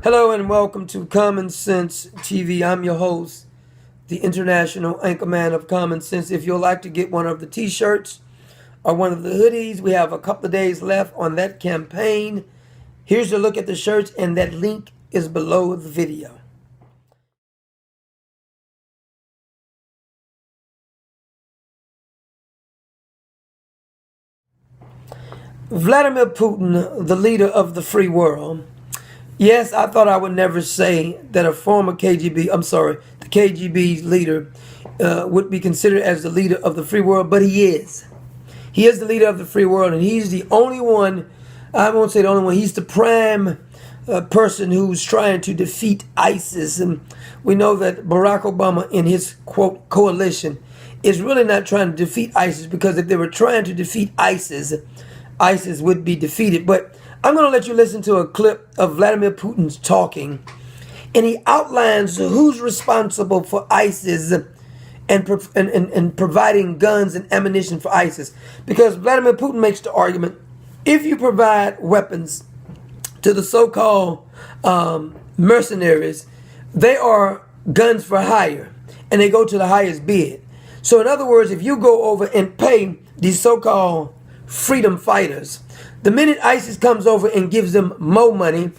Hello and welcome to Common Sense TV. I'm your host, the international anchorman of Common Sense. If you'd like to get one of the t-shirts or one of the hoodies, we have a couple of days left on that campaign. Here's a look at the shirts, and that link is below the video. Vladimir Putin, the leader of the free world. Yes, I thought I would never say that a former the KGB leader would be considered as the leader of the free world, but he is. He is the leader of the free world, and he's the only one, I won't say the only one, he's the prime person who's trying to defeat ISIS. And we know that Barack Obama and his, quote, coalition is really not trying to defeat ISIS, because if they were trying to defeat ISIS, ISIS would be defeated. But I'm going to let you listen to a clip of Vladimir Putin's talking, and he outlines who's responsible for ISIS and providing guns and ammunition for ISIS. Because Vladimir Putin makes the argument, if you provide weapons to the so-called mercenaries, they are guns for hire, and they go to the highest bid. So in other words, if you go over and pay these so-called freedom fighters, the minute ISIS comes over and gives them more money,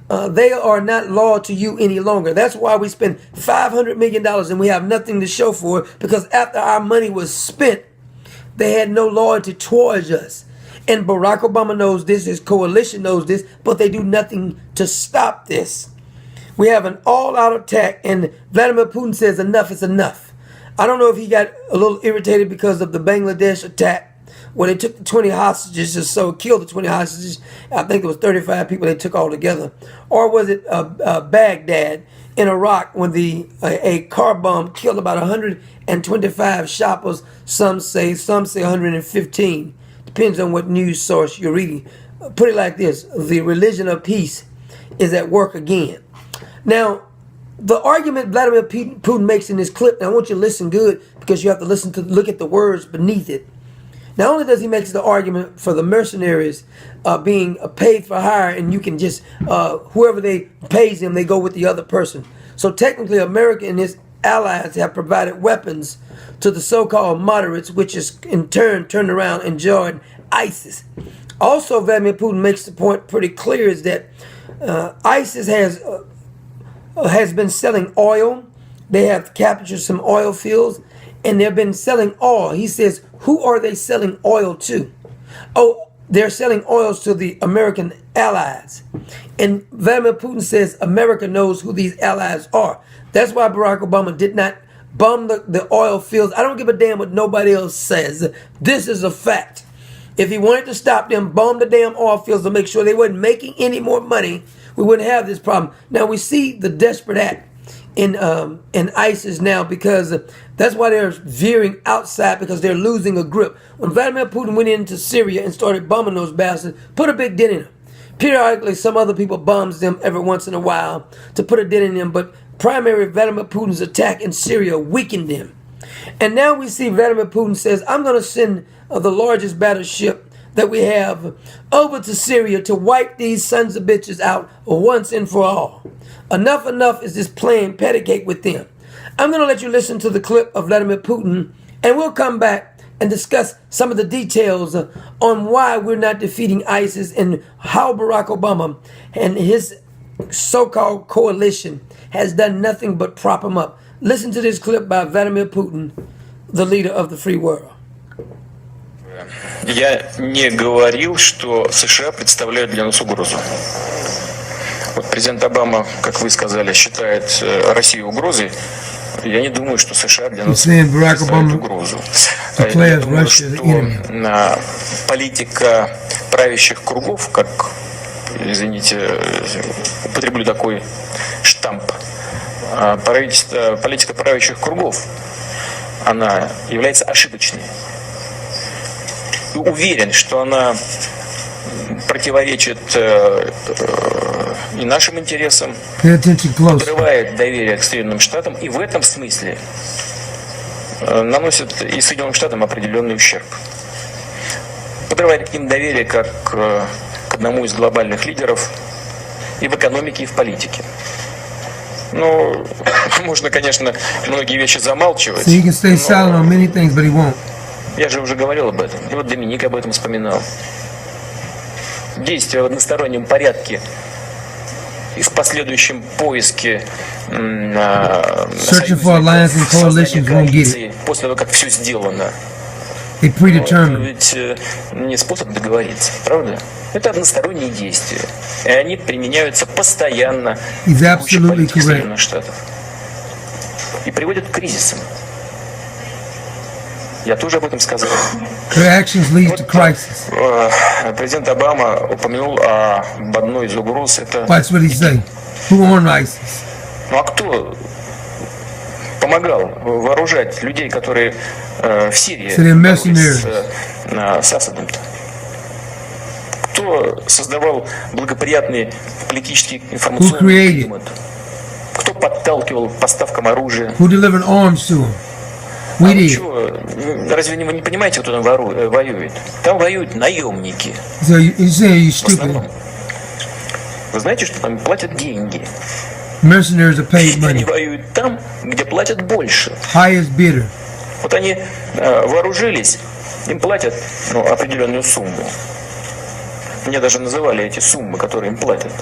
they are not loyal to you any longer. That's why we spend $500 million and we have nothing to show for it, because after our money was spent, they had no loyalty towards us. And Barack Obama knows this, his coalition knows this, but they do nothing to stop this. We have an all-out attack, and Vladimir Putin says enough is enough. I don't know if he got a little irritated because of the Bangladesh attack, where they took the 20 hostages or so, killed the 20 hostages. I think it was 35 people they took all together. Or was it Baghdad in Iraq, when a car bomb killed about 125 shoppers? Some say 115. Depends on what news source you're reading. Put it like this: the religion of peace is at work again. Now, the argument Vladimir Putin makes in this clip, and I want you to listen good, because you have to look at the words beneath it. Not only does he make the argument for the mercenaries being paid for hire, and you can just, whoever they pays them, they go with the other person. So technically, America and his allies have provided weapons to the so-called moderates, which is in turn turned around and joined ISIS. Also, Vladimir Putin makes the point pretty clear, is that ISIS has been selling oil. They have captured some oil fields, and they've been selling oil. He says, who are they selling oil to? Oh, they're selling oils to the American allies. And Vladimir Putin says America knows who these allies are. That's why Barack Obama did not bomb the oil fields. I don't give a damn what nobody else says. This is a fact. If he wanted to stop them, bomb the damn oil fields to make sure they weren't making any more money, we wouldn't have this problem. Now, we see the desperate act in ISIS now, because that's why they're veering outside, because they're losing a grip. When Vladimir Putin went into Syria and started bombing those bastards, put a big dent in them. Periodically, some other people bombs them every once in a while to put a dent in them, but primary Vladimir Putin's attack in Syria weakened them. And now we see Vladimir Putin says, I'm going to send the largest battleship that we have over to Syria to wipe these sons of bitches out once and for all. Enough is this playing patty cake with them. I'm going to let you listen to the clip of Vladimir Putin, and we'll come back and discuss some of the details on why we're not defeating ISIS, and how Barack Obama and his so-called coalition has done nothing but prop him up. Listen to this clip by Vladimir Putin, the leader of the free world. Я не говорил, что США представляют для нас угрозу. Вот президент Обама, как вы сказали, считает Россию угрозой. Я не думаю, что США для нас представляют угрозу. Я думаю, что политика правящих кругов, как, извините, употреблю такой штамп, политика правящих кругов, она является ошибочной. Уверен, что она противоречит и нашим интересам, подрывает доверие к Соединенным Штатам, и в этом смысле наносит и Соединенным Штатам определенный ущерб. Подрывает им доверие как к одному из глобальных лидеров, и в экономике, и в политике. Ну, можно, конечно, многие вещи замалчивать. So he can stay silent on many things, but he won't. Я же уже говорил об этом. И вот Доминик об этом вспоминал. Действия в одностороннем порядке и в последующем поиске Searching for alliance and coalitions won't get it. после того, как все сделано. They predetermined. Ведь не способ договориться, правда? Это односторонние действия. И они применяются постоянно He's в куче absolutely политики correct. Соединенных Штатов. И приводят к кризисам. Я тоже об этом сказал. Their actions lead to crisis. Президент Обама упомянул об одной из угроз. Это Watch what he say. Who armed ISIS? ну а кто помогал вооружать людей, которые в Сирии So they're mercenaries. боролись с Асадом-то? Кто создавал благоприятный политический Who информационный created? климат? Кто подталкивал к поставкам оружия? Who delivered arms to him? We А вы did. чего? Разве вы не понимаете, кто там воюет? Там воюют наемники. So you say you В stupid. основном. Вы знаете, что там платят деньги? Mercenaries are paid Они money. воюют там, где платят больше. Highest bidder. Вот они вооружились, им платят определенную сумму. Мне даже называли эти суммы, которые им платят.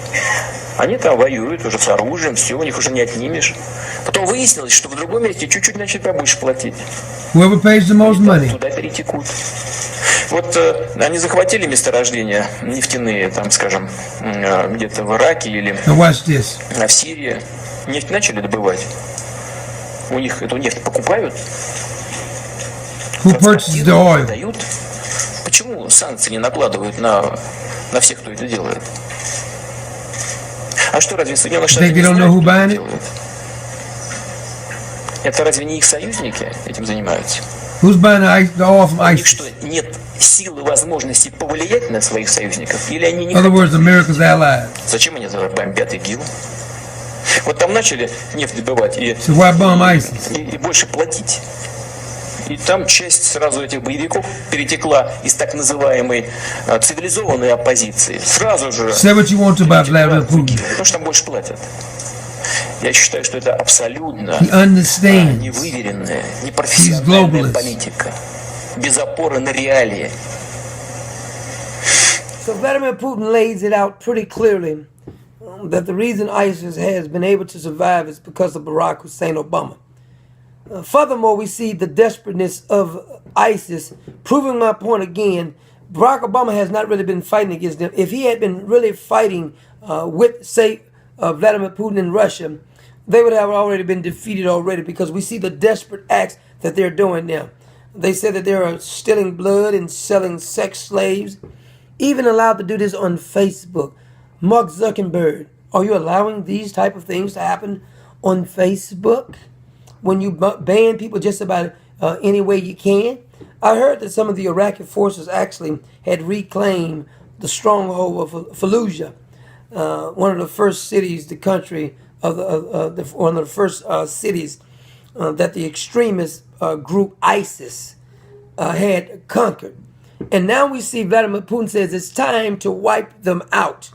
Они там воюют уже с оружием, все, у них уже не отнимешь. Потом выяснилось, что в другом месте чуть-чуть начали побольше платить. Whoever pays the most И money. туда перетекут. Вот они захватили месторождения нефтяные, там, скажем, где-то в Ираке или Now watch this. в Сирии. Нефть начали добывать. У них эту нефть покупают, Who purchases the oil? продают. Почему санкции не накладывают на всех, кто это делает? А что, разве Соединенные Штаты They не don't знают, know who кто это buying it? делает? Это разве не их союзники этим занимаются? Who's buying the oil from У них ISIS? что, нет силы, возможности повлиять на своих союзников? Или они не In other хотят? words, America's allies. Зачем они тогда бомбят ИГИЛ? Вот там начали нефть добывать и So why bomb ISIS? и больше платить. И там часть сразу этих боевиков перетекла из так называемой цивилизованной оппозиции. Сразу же. Say what you want to about Vladimir Putin. Потому что там больше платят. Я считаю, что это абсолютно He understands. невыверенная, He's непрофессиональная globalist. политика. Без опоры на реалии. So Vladimir Putin lays it out pretty clearly that the reason ISIS has been able to survive is because of Barack Hussein Obama. Furthermore, we see the desperateness of ISIS, proving my point again. Barack Obama has not really been fighting against them. If he had been really fighting with, say, Vladimir Putin in Russia, they would have already been defeated already, because we see the desperate acts that they're doing now. They said that they are stealing blood and selling sex slaves, even allowed to do this on Facebook. Mark Zuckerberg, are you allowing these type of things to happen on Facebook? When you ban people just about any way you can? I heard that some of the Iraqi forces actually had reclaimed the stronghold of Fallujah, one of the first cities, the country of one of the first cities that the extremist group ISIS had conquered. And now we see Vladimir Putin says it's time to wipe them out.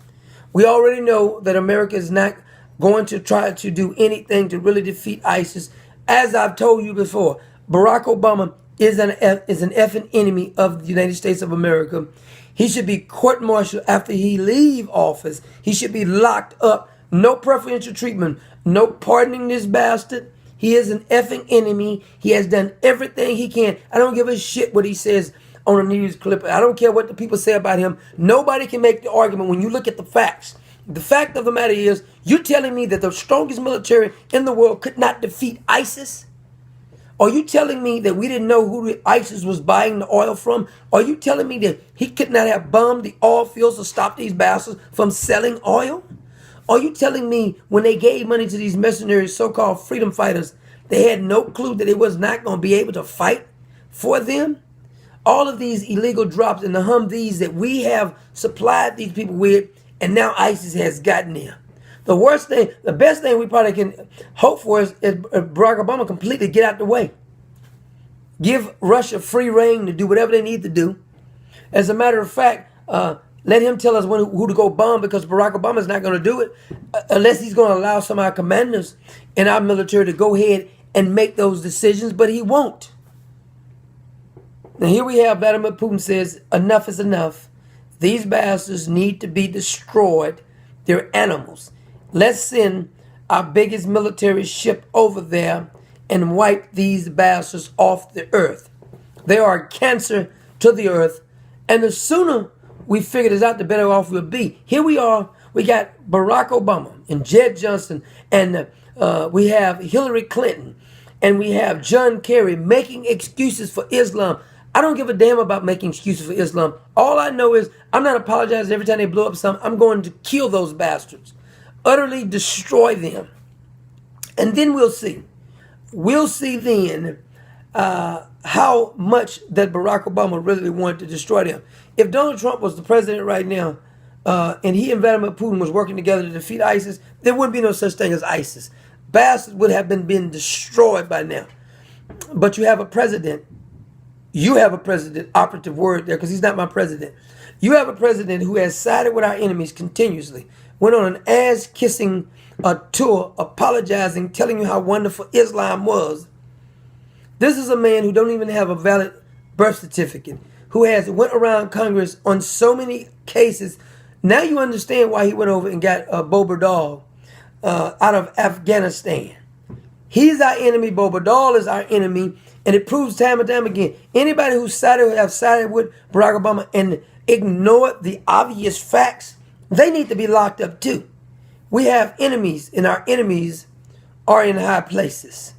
We already know that America is not going to try to do anything to really defeat ISIS. As I've told you before, Barack Obama is an effing enemy of the United States of America. He should be court-martialed after he leave office. He should be locked up. No preferential treatment. No pardoning this bastard. He is an effing enemy. He has done everything he can. I don't give a shit what he says on a news clip. I don't care what the people say about him. Nobody can make the argument when you look at the facts. The fact of the matter is, you telling me that the strongest military in the world could not defeat ISIS? Are you telling me that we didn't know who ISIS was buying the oil from? Are you telling me that he could not have bombed the oil fields to stop these bastards from selling oil? Are you telling me when they gave money to these mercenaries, so-called freedom fighters, they had no clue that they was not going to be able to fight for them? All of these illegal drops in the Humvees that we have supplied these people with, and now ISIS has gotten there. The best thing we probably can hope for is Barack Obama completely get out the way. Give Russia free reign to do whatever they need to do. As a matter of fact, Let him tell us who to go bomb, because Barack Obama is not going to do it unless he's going to allow some of our commanders in our military to go ahead and make those decisions, but he won't. Now here we have Vladimir Putin says, enough is enough. These bastards need to be destroyed. They're animals. Let's send our biggest military ship over there and wipe these bastards off the earth. They are a cancer to the earth. And the sooner we figure this out, the better off we'll be. Here we are. We got Barack Obama and Jed Johnson, and we have Hillary Clinton, and we have John Kerry making excuses for Islam. I don't give a damn about making excuses for Islam. All I know is I'm not apologizing every time they blow up something. I'm going to kill those bastards. Utterly destroy them. And then we'll see. We'll see then how much that Barack Obama really wanted to destroy them. If Donald Trump was the president right now, and he and Vladimir Putin was working together to defeat ISIS, there wouldn't be no such thing as ISIS. Bastards would have been destroyed by now. But you have a president. You have a president, operative word there, because he's not my president. You have a president who has sided with our enemies continuously, went on an ass-kissing tour, apologizing, telling you how wonderful Islam was. This is a man who don't even have a valid birth certificate, who has went around Congress on so many cases. Now you understand why he went over and got Bo Bardal out of Afghanistan. He's our enemy. Bo Bardal is our enemy. And it proves time and time again, anybody who have sided with Barack Obama and ignored the obvious facts, they need to be locked up too. We have enemies, and our enemies are in high places.